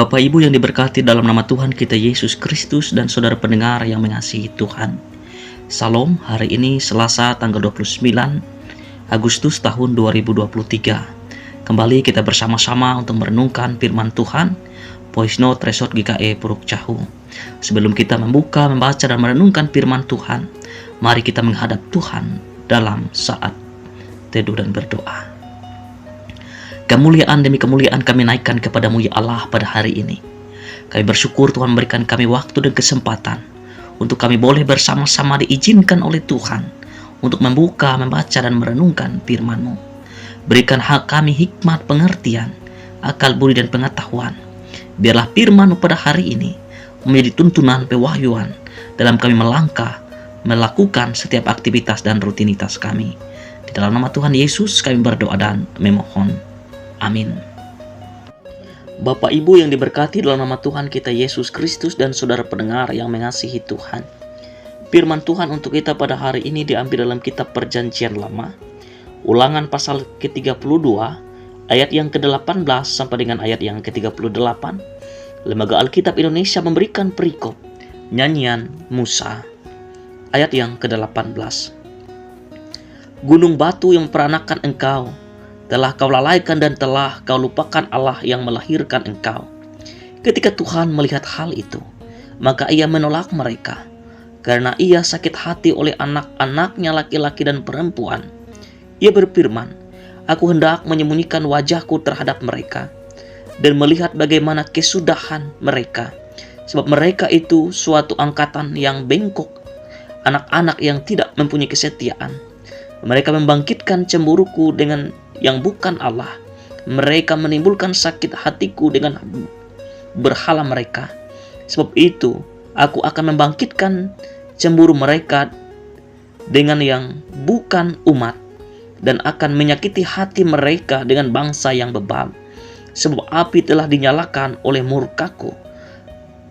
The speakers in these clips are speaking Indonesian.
Bapak Ibu yang diberkati dalam nama Tuhan kita Yesus Kristus dan saudara pendengar yang mengasihi Tuhan. Salam, hari ini Selasa tanggal 29 Agustus tahun 2023. Kembali kita bersama-sama untuk merenungkan firman Tuhan, Voice Note Resort GKE Puruk Cahu. Sebelum kita membuka, membaca dan merenungkan firman Tuhan, mari kita menghadap Tuhan dalam saat teduh dan berdoa. Kemuliaan demi kemuliaan kami naikkan kepadamu ya Allah pada hari ini. Kami bersyukur Tuhan memberikan kami waktu dan kesempatan untuk kami boleh bersama-sama diizinkan oleh Tuhan untuk membuka, membaca dan merenungkan firman-Mu. Berikan hak kami hikmat, pengertian, akal budi dan pengetahuan. Biarlah firman-Mu pada hari ini menjadi tuntunan pewahyuan dalam kami melangkah, melakukan setiap aktivitas dan rutinitas kami. Di dalam nama Tuhan Yesus kami berdoa dan memohon. Amin. Bapak Ibu yang diberkati dalam nama Tuhan kita Yesus Kristus dan saudara pendengar yang mengasihi Tuhan. Firman Tuhan untuk kita pada hari ini diambil dalam kitab Perjanjian Lama, Ulangan pasal ke-32, ayat yang ke-18 sampai dengan ayat yang ke-38. Lembaga Alkitab Indonesia memberikan perikop Nyanyian Musa, ayat yang ke-18. Gunung batu yang memperanakan engkau, telah kau lalaikan dan telah kau lupakan Allah yang melahirkan engkau. Ketika Tuhan melihat hal itu, maka ia menolak mereka, karena ia sakit hati oleh anak-anaknya laki-laki dan perempuan. Ia berfirman, aku hendak menyembunyikan wajahku terhadap mereka, dan melihat bagaimana kesudahan mereka, sebab mereka itu suatu angkatan yang bengkok, anak-anak yang tidak mempunyai kesetiaan. Mereka membangkitkan cemburuku dengan yang bukan Allah. Mereka menimbulkan sakit hatiku dengan berhala mereka. Sebab itu aku akan membangkitkan cemburu mereka dengan yang bukan umat, dan akan menyakiti hati mereka dengan bangsa yang bebal. Sebab api telah dinyalakan oleh murkaku,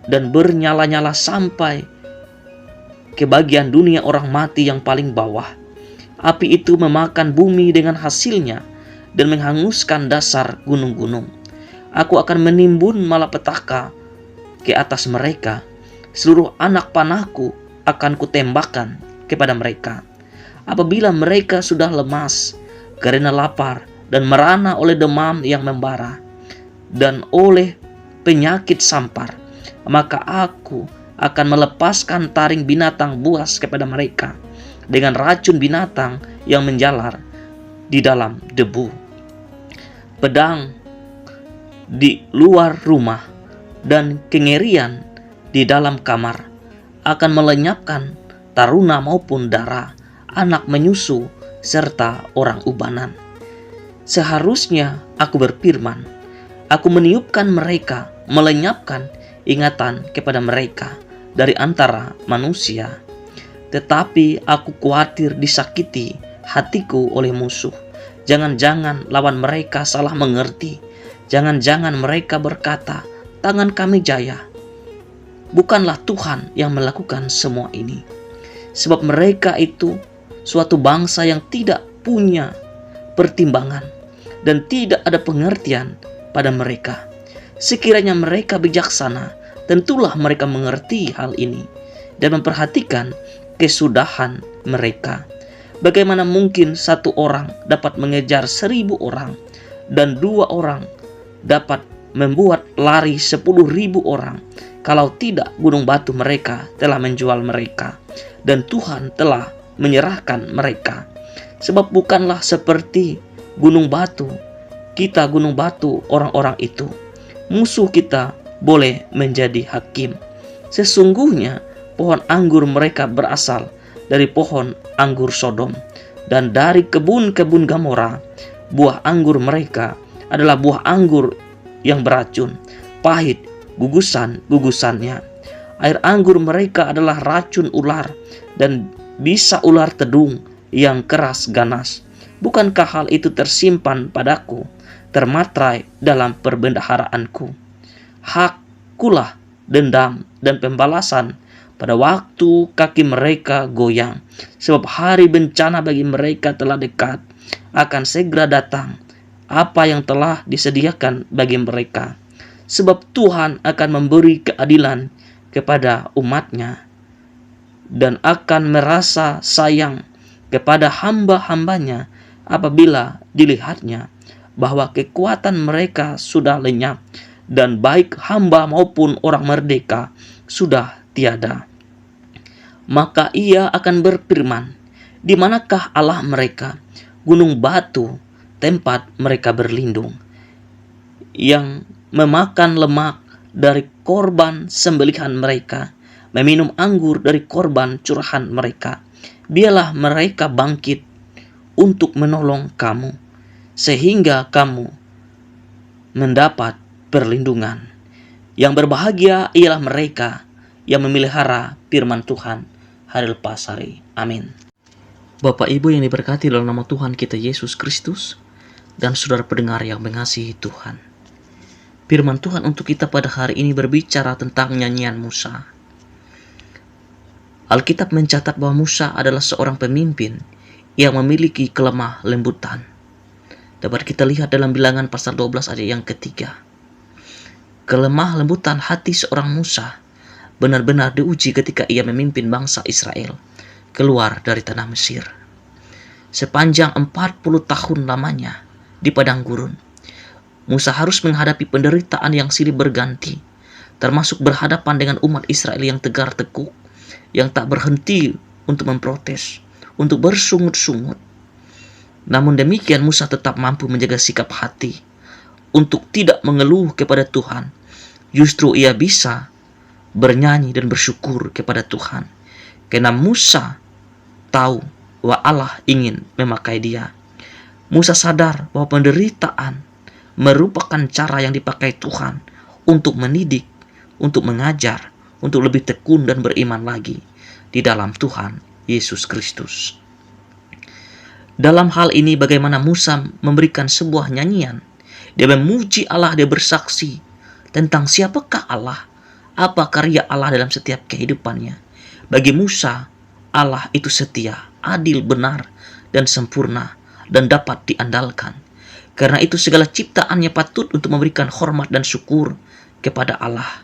dan bernyala-nyala sampai ke bagian dunia orang mati yang paling bawah. Api itu memakan bumi dengan hasilnya dan menghanguskan dasar gunung-gunung. Aku akan menimbun malapetaka ke atas mereka. Seluruh anak panahku akan kutembakkan kepada mereka. Apabila mereka sudah lemas karena lapar dan merana oleh demam yang membara dan oleh penyakit sampar, maka aku akan melepaskan taring binatang buas kepada mereka dengan racun binatang yang menjalar di dalam debu. Pedang di luar rumah dan kengerian di dalam kamar akan melenyapkan taruna maupun dara, anak menyusu, serta orang ubanan. Seharusnya aku berfirman, aku meniupkan mereka, melenyapkan ingatan kepada mereka dari antara manusia. Tetapi aku khawatir disakiti hatiku oleh musuh. Jangan-jangan lawan mereka salah mengerti. Jangan-jangan mereka berkata, tangan kami jaya. Bukanlah Tuhan yang melakukan semua ini. Sebab mereka itu suatu bangsa yang tidak punya pertimbangan dan tidak ada pengertian pada mereka. Sekiranya mereka bijaksana, tentulah mereka mengerti hal ini dan memperhatikan kesudahan mereka. Bagaimana mungkin satu orang dapat mengejar 1000 orang, dan 2 orang dapat membuat lari 10.000 orang, kalau tidak gunung batu mereka telah menjual mereka, dan Tuhan telah menyerahkan mereka. Sebab bukanlah seperti gunung batu, kita gunung batu orang-orang itu, musuh kita boleh menjadi hakim. Sesungguhnya pohon anggur mereka berasal dari pohon anggur Sodom, dan dari kebun-kebun Gomora. Buah anggur mereka adalah buah anggur yang beracun, pahit gugusan-gugusannya. Air anggur mereka adalah racun ular, dan bisa ular tedung yang keras ganas. Bukankah hal itu tersimpan padaku, termatrai dalam perbendaharaanku? Hakkulah dendam dan pembalasan pada waktu kaki mereka goyang, sebab hari bencana bagi mereka telah dekat, akan segera datang apa yang telah disediakan bagi mereka. sebab Tuhan akan memberi keadilan kepada umatnya dan akan merasa sayang kepada hamba-hambanya apabila dilihatnya bahwa kekuatan mereka sudah lenyap dan baik hamba maupun orang merdeka sudah tiada. Maka ia akan berfirman, di manakah Allah mereka, gunung batu, tempat mereka berlindung, yang memakan lemak dari korban sembelihan mereka, meminum anggur dari korban curahan mereka. Biarlah mereka bangkit untuk menolong kamu, sehingga kamu mendapat perlindungan. Yang berbahagia ialah mereka yang memelihara firman Tuhan hari lepas hari. Amin. Bapak Ibu yang diberkati dalam nama Tuhan kita Yesus Kristus, dan saudara pendengar yang mengasihi Tuhan. Firman Tuhan untuk kita pada hari ini berbicara tentang nyanyian Musa. Alkitab mencatat bahwa Musa adalah seorang pemimpin yang memiliki kelemah lembutan. Dapat kita lihat dalam Bilangan pasal 12 ayat yang ketiga. Kelemah lembutan hati seorang Musa benar-benar diuji ketika ia memimpin bangsa Israel keluar dari tanah Mesir. Sepanjang 40 tahun lamanya di padang gurun, Musa harus menghadapi penderitaan yang silih berganti, termasuk berhadapan dengan umat Israel yang tegar tekuk, yang tak berhenti untuk memprotes, untuk bersungut-sungut. Namun demikian Musa tetap mampu menjaga sikap hati untuk tidak mengeluh kepada Tuhan. Justru ia bisa bernyanyi dan bersyukur kepada Tuhan, karena Musa tahu bahwa Allah ingin memakai dia. Musa sadar bahwa penderitaan merupakan cara yang dipakai Tuhan untuk mendidik, untuk mengajar, untuk lebih tekun dan beriman lagi di dalam Tuhan Yesus Kristus. Dalam hal ini bagaimana Musa memberikan sebuah nyanyian. Dia memuji Allah, dia bersaksi tentang siapakah Allah, apa karya Allah dalam setiap kehidupannya. Bagi Musa, Allah itu setia, adil, benar, dan sempurna, dan dapat diandalkan. Karena itu segala ciptaannya patut untuk memberikan hormat dan syukur kepada Allah.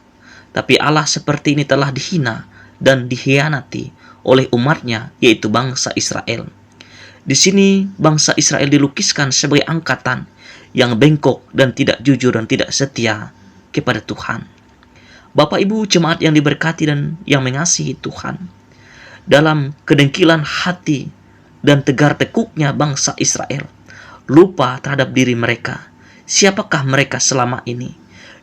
Tapi Allah seperti ini telah dihina dan dikhianati oleh umatnya, yaitu bangsa Israel. Di sini bangsa Israel dilukiskan sebagai angkatan yang bengkok dan tidak jujur dan tidak setia kepada Tuhan. Bapak Ibu jemaat yang diberkati dan yang mengasihi Tuhan, dalam kedengkilan hati dan tegar tekuknya bangsa Israel lupa terhadap diri mereka. Siapakah mereka selama ini?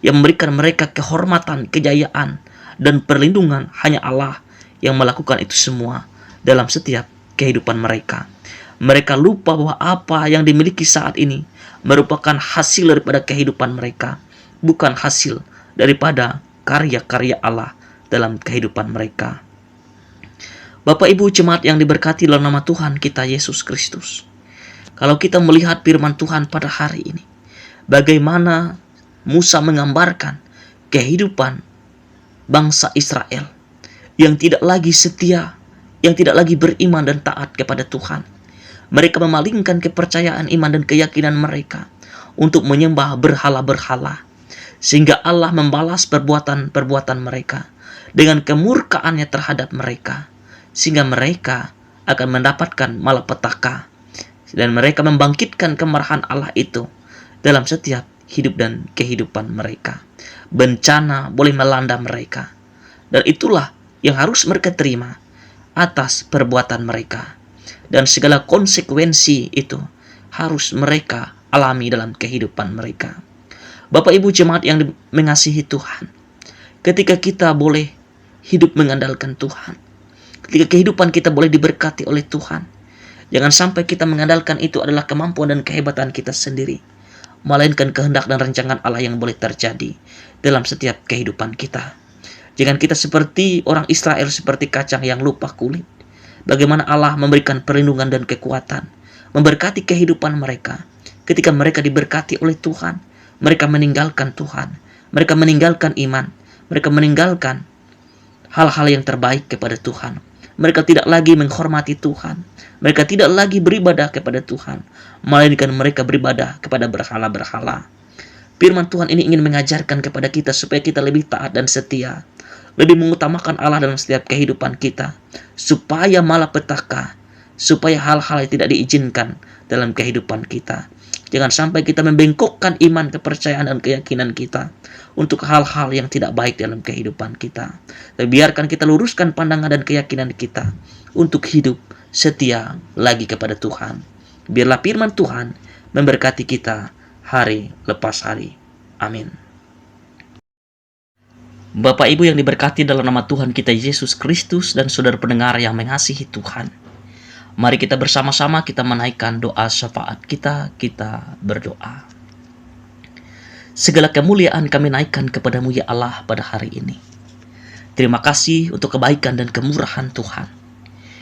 Yang memberikan mereka kehormatan, kejayaan, dan perlindungan hanya Allah yang melakukan itu semua dalam setiap kehidupan mereka. Mereka lupa bahwa apa yang dimiliki saat ini merupakan hasil daripada kehidupan mereka, bukan hasil daripada karya-karya Allah dalam kehidupan mereka. Bapak Ibu jemaat yang diberkati dalam nama Tuhan kita Yesus Kristus, kalau kita melihat firman Tuhan pada hari ini, bagaimana Musa menggambarkan kehidupan bangsa Israel yang tidak lagi setia, yang tidak lagi beriman dan taat kepada Tuhan. Mereka memalingkan kepercayaan iman dan keyakinan mereka untuk menyembah berhala-berhala, sehingga Allah membalas perbuatan-perbuatan mereka dengan kemurkaannya terhadap mereka, sehingga mereka akan mendapatkan malapetaka, dan mereka membangkitkan kemarahan Allah itu dalam setiap hidup dan kehidupan mereka. Bencana boleh melanda mereka, dan itulah yang harus mereka terima atas perbuatan mereka, dan segala konsekuensi itu harus mereka alami dalam kehidupan mereka. Bapak Ibu jemaat yang mengasihi Tuhan, ketika kita boleh hidup mengandalkan Tuhan, ketika kehidupan kita boleh diberkati oleh Tuhan, jangan sampai kita mengandalkan itu adalah kemampuan dan kehebatan kita sendiri, melainkan kehendak dan rancangan Allah yang boleh terjadi dalam setiap kehidupan kita. Jangan kita seperti orang Israel, seperti kacang yang lupa kulit. Bagaimana Allah memberikan perlindungan dan kekuatan, memberkati kehidupan mereka. Ketika mereka diberkati oleh Tuhan, mereka meninggalkan Tuhan, mereka meninggalkan iman, mereka meninggalkan hal-hal yang terbaik kepada Tuhan. Mereka tidak lagi menghormati Tuhan, mereka tidak lagi beribadah kepada Tuhan, melainkan mereka beribadah kepada berhala-berhala. Firman Tuhan ini ingin mengajarkan kepada kita supaya kita lebih taat dan setia, lebih mengutamakan Allah dalam setiap kehidupan kita, supaya malapetaka, supaya hal-hal yang tidak diizinkan dalam kehidupan kita. Jangan sampai kita membengkokkan iman, kepercayaan, dan keyakinan kita untuk hal-hal yang tidak baik dalam kehidupan kita. Dan biarkan kita luruskan pandangan dan keyakinan kita untuk hidup setia lagi kepada Tuhan. Biarlah firman Tuhan memberkati kita hari lepas hari. Amin. Bapak Ibu yang diberkati dalam nama Tuhan kita Yesus Kristus dan saudara pendengar yang mengasihi Tuhan, mari kita bersama-sama kita menaikkan doa syafaat kita berdoa. Segala kemuliaan kami naikkan kepadamu ya Allah pada hari ini. Terima kasih untuk kebaikan dan kemurahan Tuhan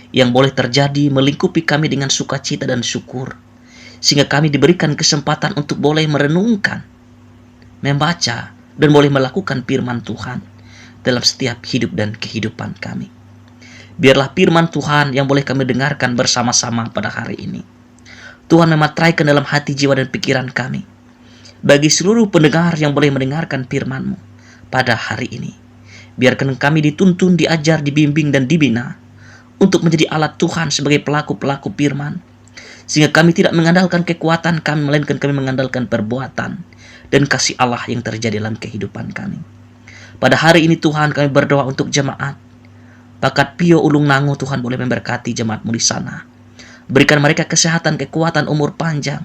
yang boleh terjadi melingkupi kami dengan sukacita dan syukur, sehingga kami diberikan kesempatan untuk boleh merenungkan, membaca, dan boleh melakukan firman Tuhan dalam setiap hidup dan kehidupan kami. Biarlah firman Tuhan yang boleh kami dengarkan bersama-sama pada hari ini, Tuhan memateraikan dalam hati, jiwa, dan pikiran kami. Bagi seluruh pendengar yang boleh mendengarkan firman-Mu pada hari ini, biarkan kami dituntun, diajar, dibimbing, dan dibina untuk menjadi alat Tuhan sebagai pelaku-pelaku firman, sehingga kami tidak mengandalkan kekuatan kami, melainkan kami mengandalkan perbuatan dan kasih Allah yang terjadi dalam kehidupan kami. Pada hari ini Tuhan, kami berdoa untuk jemaat Bakat Pio Ulung Nango. Tuhan boleh memberkati jemaat-Mu di sana. Berikan mereka kesehatan, kekuatan, umur panjang.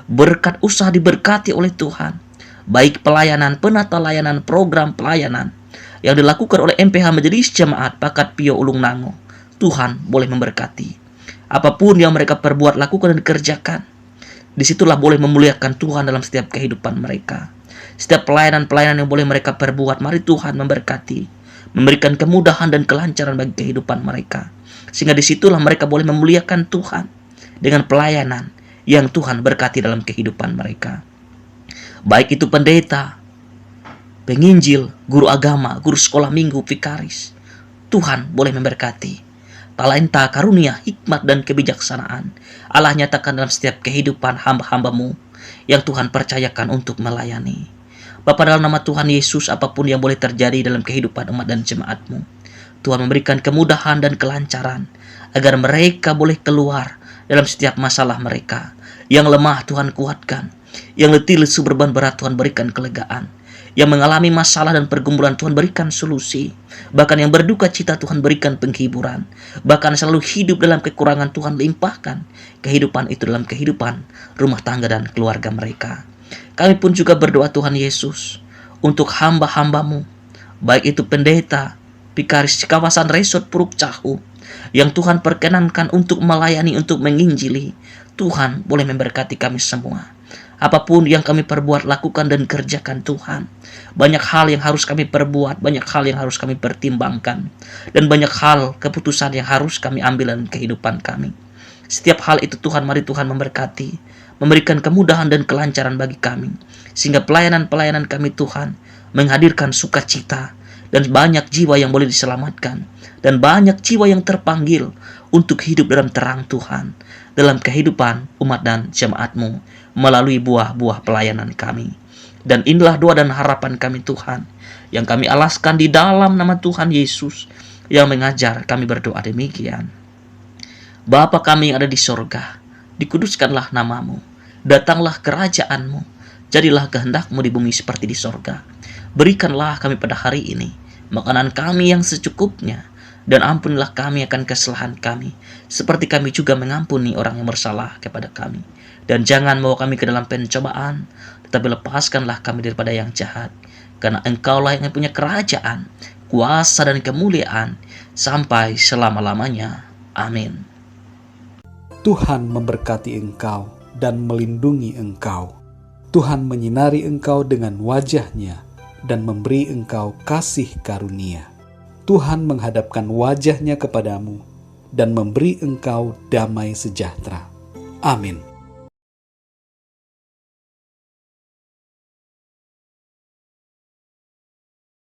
Berkat usaha diberkati oleh Tuhan. Baik pelayanan, penata layanan, program pelayanan yang dilakukan oleh MPH Majelis Jemaat Bakat Pio Ulung Nango, Tuhan boleh memberkati. Apapun yang mereka perbuat, lakukan, dan kerjakan, disitulah boleh memuliakan Tuhan dalam setiap kehidupan mereka. Setiap pelayanan-pelayanan yang boleh mereka perbuat, mari Tuhan memberkati, memberikan kemudahan dan kelancaran bagi kehidupan mereka, sehingga disitulah mereka boleh memuliakan Tuhan dengan pelayanan yang Tuhan berkati dalam kehidupan mereka. Baik itu pendeta, penginjil, guru agama, guru sekolah minggu, vikaris, Tuhan boleh memberkati. Talenta, karunia, hikmat, dan kebijaksanaan Allah nyatakan dalam setiap kehidupan hamba-hamba-Mu yang Tuhan percayakan untuk melayani. Bapa, dalam nama Tuhan Yesus, apapun yang boleh terjadi dalam kehidupan umat dan jemaat-Mu, Tuhan memberikan kemudahan dan kelancaran agar mereka boleh keluar dalam setiap masalah mereka. Yang lemah Tuhan kuatkan, yang letih lesu beban berat Tuhan berikan kelegaan, yang mengalami masalah dan pergumulan Tuhan berikan solusi, bahkan yang berduka cita Tuhan berikan penghiburan, bahkan selalu hidup dalam kekurangan Tuhan limpahkan kehidupan itu dalam kehidupan rumah tangga dan keluarga mereka. Kami pun juga berdoa Tuhan Yesus untuk hamba-hamba-Mu, baik itu pendeta, vikaris di kawasan Resort Puruk Cahu, yang Tuhan perkenankan untuk melayani, untuk menginjili. Tuhan boleh memberkati kami semua. Apapun yang kami perbuat, lakukan dan kerjakan Tuhan. Banyak hal yang harus kami perbuat, banyak hal yang harus kami pertimbangkan, dan banyak hal keputusan yang harus kami ambil dalam kehidupan kami. Setiap hal itu Tuhan, mari Tuhan memberkati, memberikan kemudahan dan kelancaran bagi kami, sehingga pelayanan-pelayanan kami Tuhan menghadirkan sukacita, dan banyak jiwa yang boleh diselamatkan, dan banyak jiwa yang terpanggil untuk hidup dalam terang Tuhan, dalam kehidupan umat dan jemaat-Mu, melalui buah-buah pelayanan kami. Dan inilah doa dan harapan kami Tuhan, yang kami alaskan di dalam nama Tuhan Yesus, yang mengajar kami berdoa demikian. Bapa kami yang ada di sorga, dikuduskanlah nama-Mu, datanglah kerajaan-Mu, jadilah kehendak-Mu di bumi seperti di sorga. Berikanlah kami pada hari ini makanan kami yang secukupnya, dan ampunilah kami akan kesalahan kami, seperti kami juga mengampuni orang yang bersalah kepada kami. Dan jangan bawa kami ke dalam pencobaan, tetapi lepaskanlah kami daripada yang jahat. Karena Engkaulah yang punya kerajaan, kuasa, dan kemuliaan sampai selama-lamanya. Amin. Tuhan memberkati engkau dan melindungi engkau. Tuhan menyinari engkau dengan wajah-Nya dan memberi engkau kasih karunia. Tuhan menghadapkan wajah-Nya kepadamu dan memberi engkau damai sejahtera. Amin.